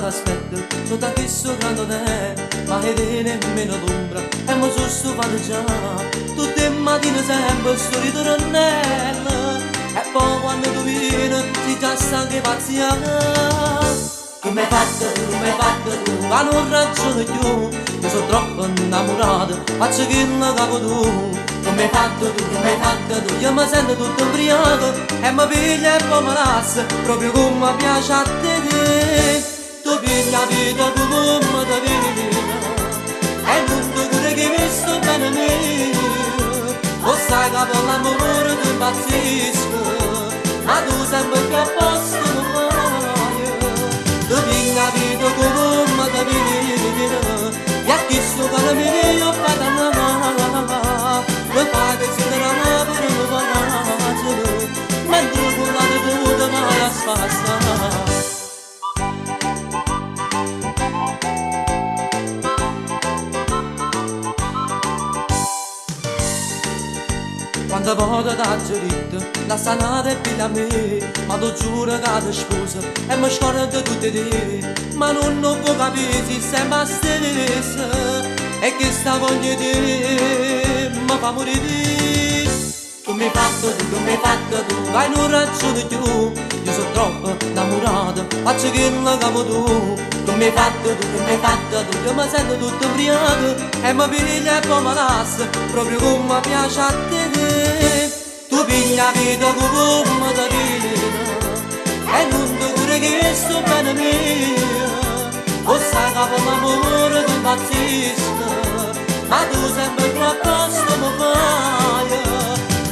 t'aspetto, sotto a questo grande te, ma che viene nemmeno l'ombra, e mi sono stufato già, tutte le mattine sempre sto ritornello, e poi quando tu vieni, si già stanca e pazienza. Tu mi hai fatto tu, ma non ragiono più, io sono troppo innamorato, faccio che non capo tu. Tu mi hai fatto tu, io mi sento tutto ubriaco, e mi piglia e poi mi lascia, proprio come piace a te. Tu piglia vita come ti vita, e non ti cure che mi sto bene me. O sai che per l'amore ti impazzisco, ma tu sempre più a posto mi fai. Tu piglia vita come ti vita, e a chi sto che mi io fai da nama. Mi fai desiderare per un palazzo, mentre con la tua vai a spassare. Quando voglio da giurito, da sanare e piglia a me, ma tu giuro che ti sposa e mi scordo tutti te, ma non può capire se sembra stessa, e che sta voglia di te mi fa morire. Tu mi hai fatto tu, vai non ragioni più, io sono troppo innamorato, faccio che non capo tu. Tu mi hai fatto tu, io mi sento tutto ubriaco, e mi piglia e poi mi lascia, proprio come piace a te. Tu piglia vita come ti vita, e non ti cure che sto bene mia. O sai che per l'amore ti impazzisco, ma tu sempre più a posto mi fai.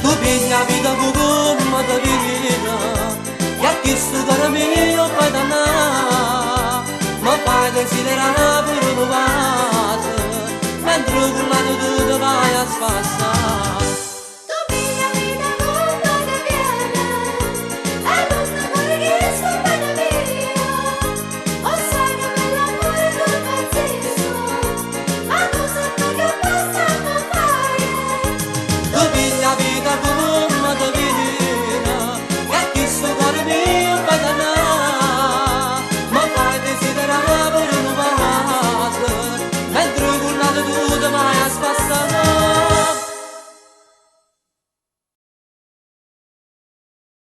Tu piglia vita come ti vita, e a chi sto cuore mio fai dannare, mi fai desiderare.